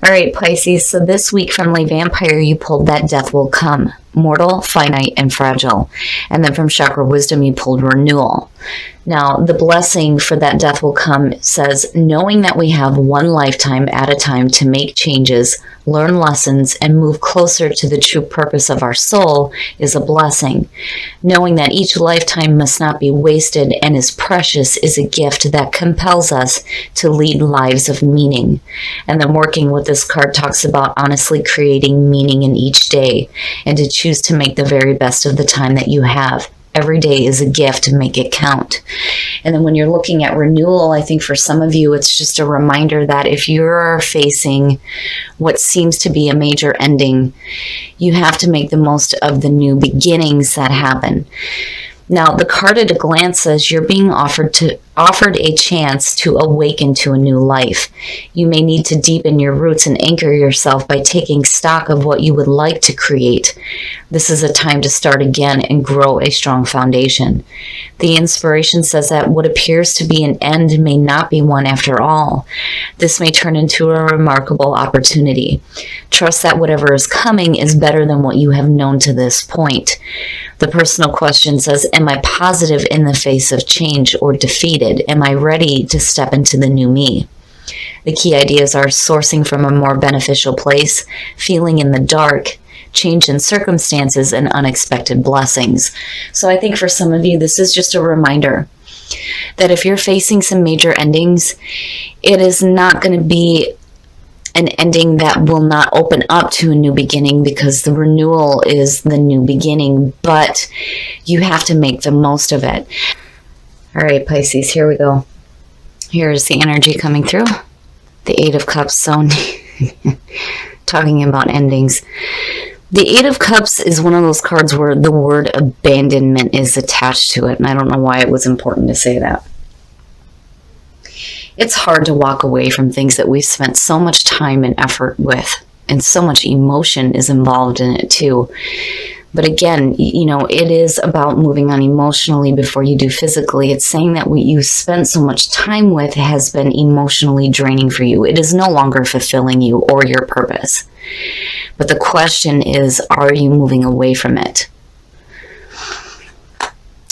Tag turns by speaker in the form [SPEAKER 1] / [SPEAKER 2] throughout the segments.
[SPEAKER 1] All right, Pisces. So this week from Lay Vampire, you pulled that death will come. Mortal, finite, and fragile. And then from Chakra Wisdom, you pulled renewal. Now, the blessing for that death will come says, knowing that we have one lifetime at a time to make changes, learn lessons, and move closer to the true purpose of our soul is a blessing. Knowing that each lifetime must not be wasted and is precious is a gift that compels us to lead lives of meaning. And then working with this card talks about honestly creating meaning in each day and to choose to make the very best of the time that you have. Every day is a gift, to make it count. And then when you're looking at renewal, I think for some of you, it's just a reminder that if you're facing what seems to be a major ending, you have to make the most of the new beginnings that happen. Now, the card at a glance says you're being offered a chance to awaken to a new life. You may need to deepen your roots and anchor yourself by taking stock of what you would like to create. This is a time to start again and grow a strong foundation. The inspiration says that what appears to be an end may not be one after all. This may turn into a remarkable opportunity. Trust that whatever is coming is better than what you have known to this point. The personal question says, am I positive in the face of change or defeated? Am I ready to step into the new me? The key ideas are sourcing from a more beneficial place, feeling in the dark, change in circumstances, and unexpected blessings. So I think for some of you, this is just a reminder that if you're facing some major endings, it is not going to be an ending that will not open up to a new beginning, because the renewal is the new beginning, but you have to make the most of it. All right, Pisces, here we go. Here's the energy coming through. The Eight of Cups, so talking about endings. The Eight of Cups is one of those cards where the word abandonment is attached to it, and I don't know why it was important to say that. It's hard to walk away from things that we've spent so much time and effort with, and so much emotion is involved in it too. But again, you know, it is about moving on emotionally before you do physically. It's saying that what you spent so much time with has been emotionally draining for you. It is no longer fulfilling you or your purpose. But the question is, are you moving away from it?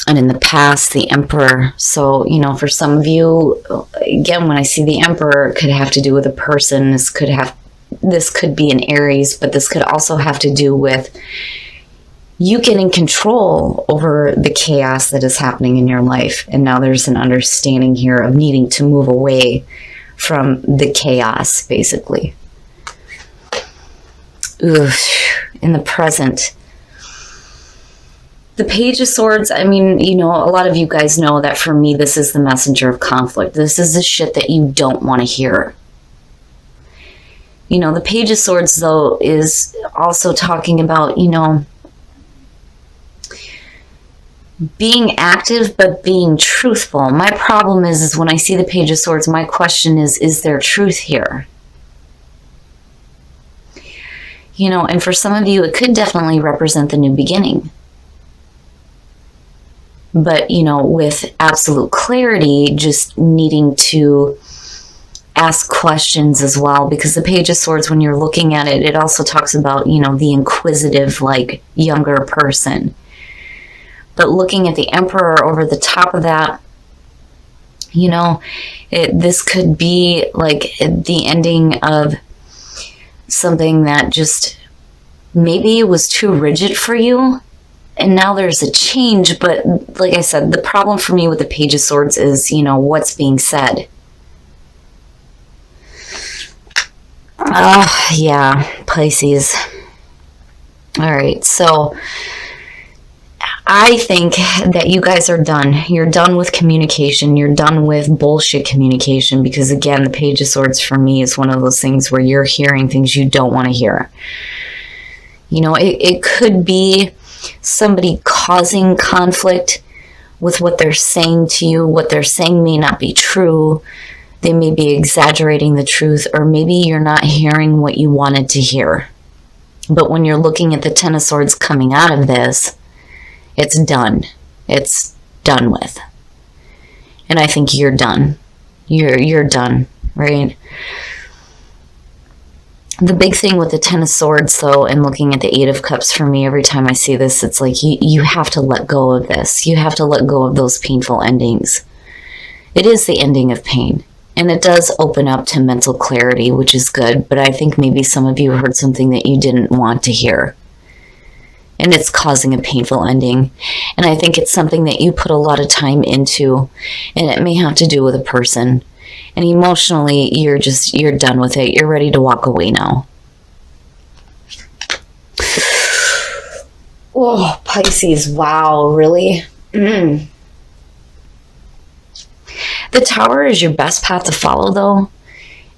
[SPEAKER 1] And in the past, the Emperor. So, you know, for some of you, again, when I see the Emperor, it could have to do with a person. This could be an Aries, but this could also have to do with you getting control over the chaos that is happening in your life. And now there's an understanding here of needing to move away from the chaos, basically. In the present, the Page of Swords, I mean, you know, a lot of you guys know that for me, this is the messenger of conflict. This is the shit that you don't want to hear. You know, the Page of Swords, though, is also talking about, you know, being active, but being truthful. My problem is when I see the Page of Swords, my question is there truth here? You know, and for some of you, it could definitely represent the new beginning. But, you know, with absolute clarity, just needing to ask questions as well. Because the Page of Swords, when you're looking at it, it also talks about, you know, the inquisitive, like, younger person. But looking at the Emperor over the top of that, you know, this could be like the ending of something that just maybe it was too rigid for you. And now there's a change, but like I said, the problem for me with the Page of Swords is, you know, what's being said. Yeah, Pisces. All right, so I think that you guys are done. You're done with communication. You're done with bullshit communication, because again, the Page of Swords for me is one of those things where you're hearing things you don't want to hear. You know, it could be somebody causing conflict with what they're saying to you. What they're saying may not be true. They may be exaggerating the truth, or maybe you're not hearing what you wanted to hear. But when you're looking at the Ten of Swords coming out of this, it's done. It's done with. And I think you're done. You're done, right? The big thing with the Ten of Swords, though, and looking at the Eight of Cups for me, every time I see this, it's like you have to let go of this. You have to let go of those painful endings. It is the ending of pain. And it does open up to mental clarity, which is good. But I think maybe some of you heard something that you didn't want to hear. And it's causing a painful ending. And I think it's something that you put a lot of time into. And it may have to do with a person. And emotionally, you're done with it. You're ready to walk away now. Oh, Pisces. Wow, really? The Tower is your best path to follow, though.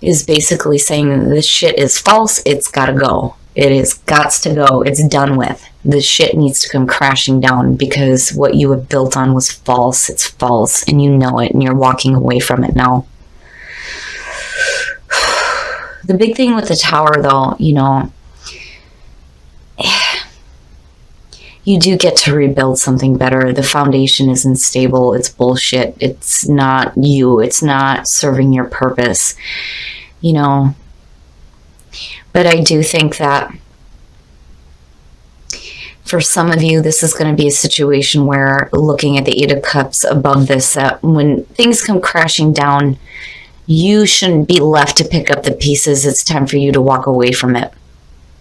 [SPEAKER 1] Is basically saying this shit is false. It's gotta go. It is gots to go. It's done with. This shit needs to come crashing down because what you have built on was false. It's false, and you know it, and you're walking away from it now. The big thing with the Tower, though, you know, you do get to rebuild something better. The foundation isn't stable. It's bullshit. It's not you. It's not serving your purpose, you know. But I do think that for some of you, this is going to be a situation where, looking at the Eight of Cups above this, when things come crashing down, you shouldn't be left to pick up the pieces. It's time for you to walk away from it.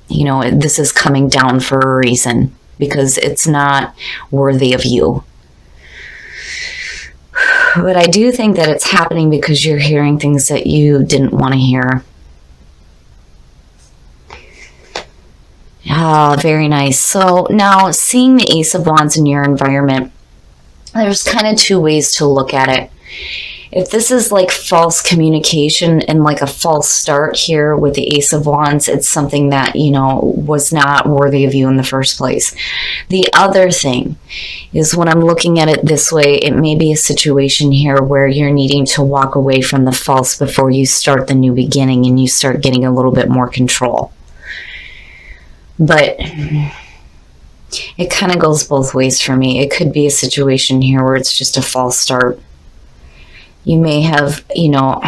[SPEAKER 1] You know, this is coming down for a reason, because it's not worthy of you. But I do think that it's happening because you're hearing things that you didn't want to hear. Ah, very nice. So now, seeing the Ace of Wands in your environment, there's kind of two ways to look at it. If this is like false communication and like a false start here with the Ace of Wands, it's something that, you know, was not worthy of you in the first place. The other thing is, when I'm looking at it this way, it may be a situation here where you're needing to walk away from the false before you start the new beginning and you start getting a little bit more control. But it kind of goes both ways for me. It could be a situation here where it's just a false start. You may have, you know,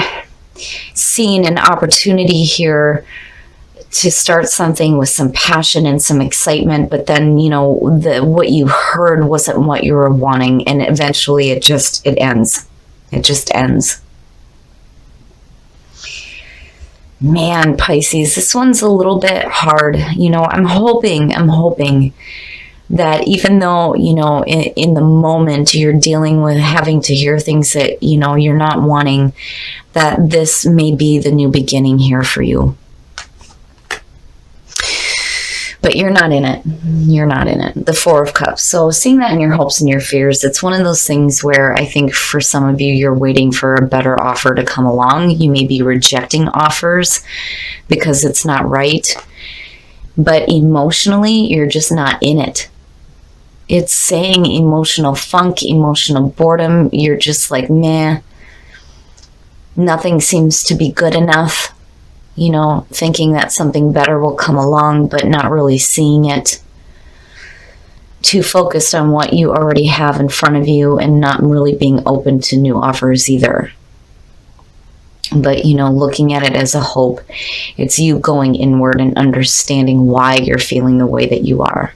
[SPEAKER 1] seen an opportunity here to start something with some passion and some excitement, but then, you know, what you heard wasn't what you were wanting, and eventually it ends. It just ends. Man, Pisces, this one's a little bit hard. You know, I'm hoping that even though, you know, in the moment you're dealing with having to hear things that, you know, you're not wanting, that this may be the new beginning here for you. But you're not in it. You're not in it. The Four of Cups. So seeing that in your hopes and your fears, it's one of those things where I think for some of you, you're waiting for a better offer to come along. You may be rejecting offers because it's not right. But emotionally, you're just not in it. It's saying emotional funk, emotional boredom. You're just like, meh. Nothing seems to be good enough. You know, thinking that something better will come along, but not really seeing it. Too focused on what you already have in front of you and not really being open to new offers either. But, you know, looking at it as a hope, it's you going inward and understanding why you're feeling the way that you are.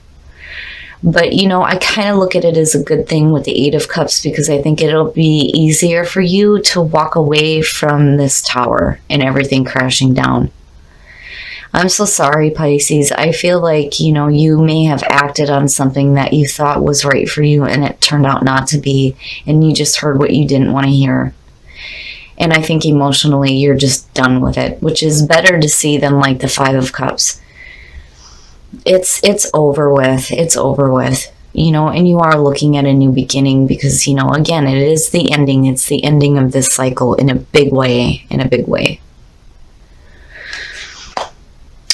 [SPEAKER 1] But, you know, I kind of look at it as a good thing with the Eight of Cups, because I think it'll be easier for you to walk away from this Tower and everything crashing down. I'm so sorry, Pisces. I feel like, you know, you may have acted on something that you thought was right for you and it turned out not to be, and you just heard what you didn't want to hear. And I think emotionally you're just done with it, which is better to see than like the Five of Cups. It's over with. It's over with. You know, and you are looking at a new beginning because, you know, again, it is the ending. It's the ending of this cycle in a big way. In a big way.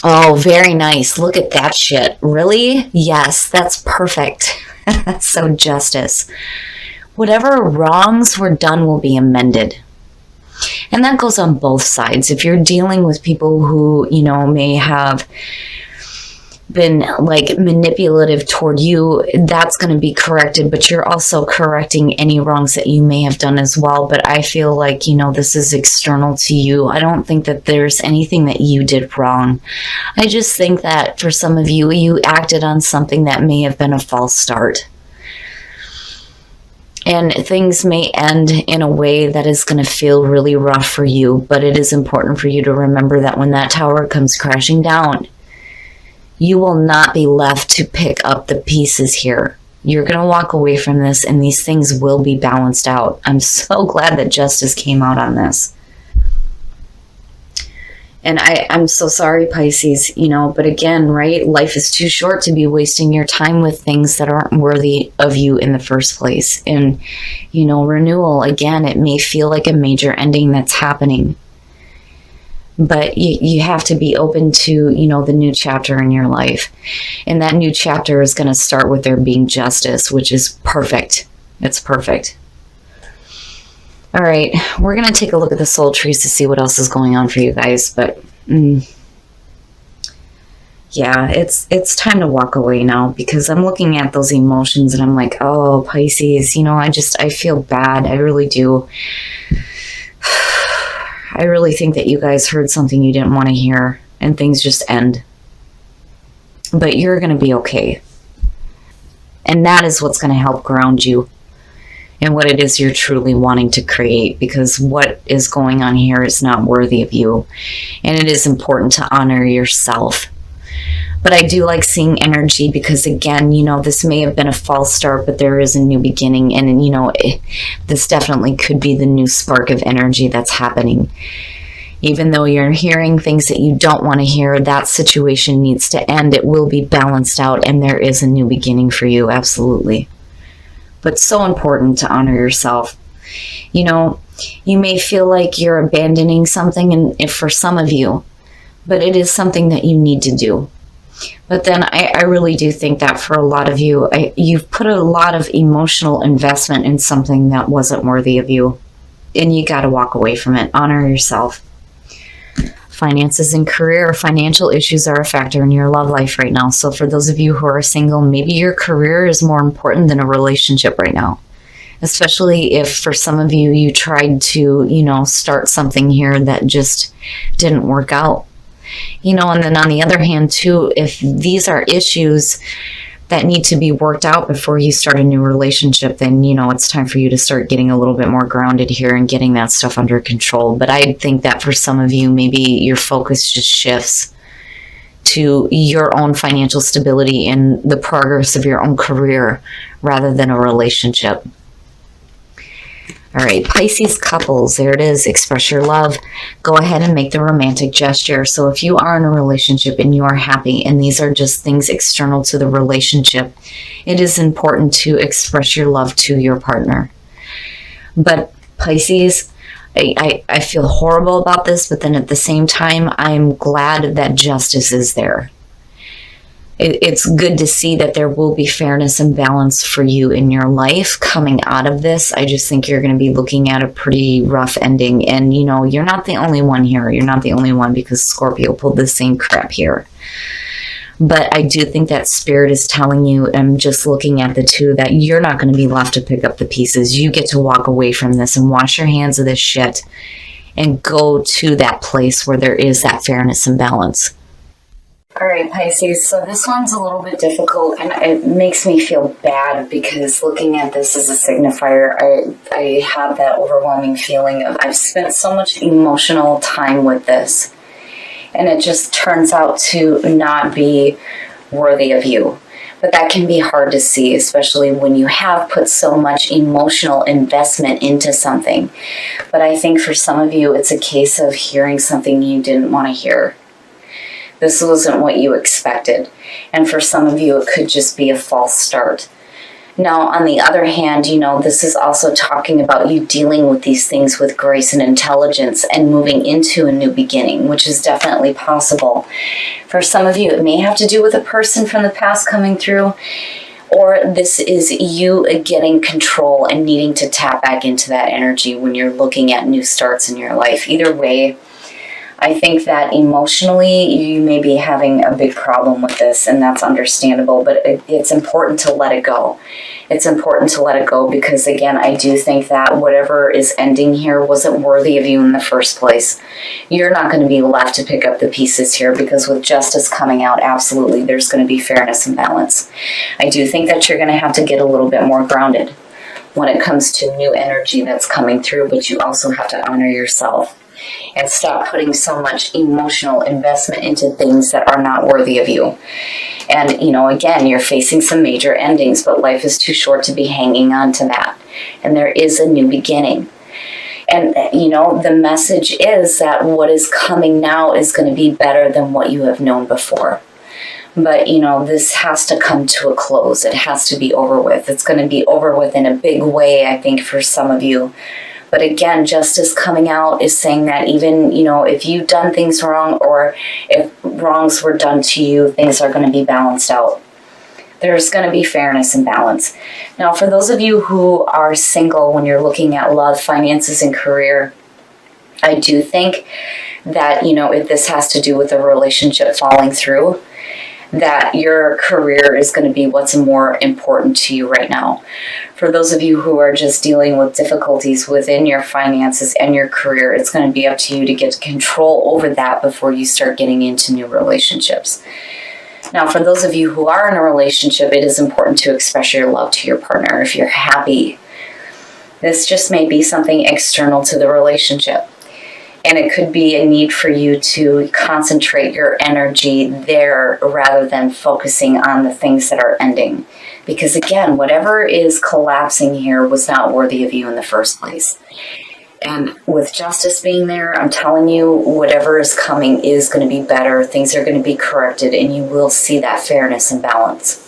[SPEAKER 1] Oh, very nice. Look at that shit. Really? Yes, that's perfect. So justice. Whatever wrongs were done will be amended. And that goes on both sides. If you're dealing with people who, you know, may have been like manipulative toward you, that's going to be corrected, but you're also correcting any wrongs that you may have done as well. But I feel like, this is external to you. I don't think that there's anything that you did wrong. I just think that for some of you, you acted on something that may have been a false start. And things may end in a way that is going to feel really rough for you, but it is important for you to remember that when that tower comes crashing down, you will not be left to pick up the pieces here. You're going to walk away from this and these things will be balanced out. I'm so glad that justice came out on this. And I'm so sorry, Pisces, but again, right? Life is too short to be wasting your time with things that aren't worthy of you in the first place. And, renewal, again, it may feel like a major ending that's happening. But you have to be open to, the new chapter in your life. And that new chapter is going to start with there being justice, which is perfect. It's perfect. All right, we're going to take a look at the soul trees to see what else is going on for you guys. But yeah, it's time to walk away now, because I'm looking at those emotions and I'm like, oh, Pisces, I feel bad. I really do. I really think that you guys heard something you didn't want to hear and things just end. But you're going to be okay. And that is what's going to help ground you in what it is you're truly wanting to create, because what is going on here is not worthy of you. And it is important to honor yourself. But I do like seeing energy because, again, this may have been a false start, but there is a new beginning. And, this definitely could be the new spark of energy that's happening. Even though you're hearing things that you don't want to hear, that situation needs to end. It will be balanced out and there is a new beginning for you. Absolutely. But so important to honor yourself. You may feel like you're abandoning something, and if for some of you, but it is something that you need to do. But then I really do think that for a lot of you, you've put a lot of emotional investment in something that wasn't worthy of you. And you got to walk away from it. Honor yourself. Finances and career, financial issues are a factor in your love life right now. So for those of you who are single, maybe your career is more important than a relationship right now. Especially if for some of you, you tried to, start something here that just didn't work out. And then on the other hand, too, if these are issues that need to be worked out before you start a new relationship, then, it's time for you to start getting a little bit more grounded here and getting that stuff under control. But I think that for some of you, maybe your focus just shifts to your own financial stability and the progress of your own career rather than a relationship. All right, Pisces couples, there it is. Express your love. Go ahead and make the romantic gesture. So if you are in a relationship and you are happy and these are just things external to the relationship, it is important to express your love to your partner. But Pisces, I feel horrible about this, but then at the same time, I'm glad that justice is there. It's good to see that there will be fairness and balance for you in your life coming out of this. I just think you're going to be looking at a pretty rough ending. And, you're not the only one here. You're not the only one, because Scorpio pulled the same crap here. But I do think that Spirit is telling you, I'm just looking at the two, that you're not going to be left to pick up the pieces. You get to walk away from this and wash your hands of this shit and go to that place where there is that fairness and balance. All right, Pisces, so this one's a little bit difficult, and it makes me feel bad because looking at this as a signifier, I have that overwhelming feeling of I've spent so much emotional time with this, and it just turns out to not be worthy of you. But that can be hard to see, especially when you have put so much emotional investment into something. But I think for some of you, it's a case of hearing something you didn't want to hear. This wasn't what you expected. And for some of you, it could just be a false start. Now, on the other hand, this is also talking about you dealing with these things with grace and intelligence and moving into a new beginning, which is definitely possible. For some of you, it may have to do with a person from the past coming through, or this is you getting control and needing to tap back into that energy when you're looking at new starts in your life. Either way, I think that emotionally you may be having a big problem with this, and that's understandable, but it's important to let it go. It's important to let it go because, again, I do think that whatever is ending here wasn't worthy of you in the first place. You're not going to be left to pick up the pieces here because with justice coming out, absolutely, there's going to be fairness and balance. I do think that you're going to have to get a little bit more grounded when it comes to new energy that's coming through, but you also have to honor yourself and stop putting so much emotional investment into things that are not worthy of you. And, again, you're facing some major endings, but life is too short to be hanging on to that. And there is a new beginning. And, the message is that what is coming now is going to be better than what you have known before. But, this has to come to a close. It has to be over with. It's going to be over with in a big way, I think, for some of you. But again, justice coming out is saying that even, if you've done things wrong or if wrongs were done to you, things are going to be balanced out. There's going to be fairness and balance. Now, for those of you who are single, when you're looking at love, finances, and career, I do think that, if this has to do with a relationship falling through, that your career is going to be what's more important to you right now. For those of you who are just dealing with difficulties within your finances and your career, it's going to be up to you to get control over that before you start getting into new relationships. Now, for those of you who are in a relationship, it is important to express your love to your partner if you're happy. This just may be something external to the relationship. And it could be a need for you to concentrate your energy there rather than focusing on the things that are ending. Because again, whatever is collapsing here was not worthy of you in the first place. And with justice being there, I'm telling you, whatever is coming is going to be better. Things are going to be corrected, and you will see that fairness and balance.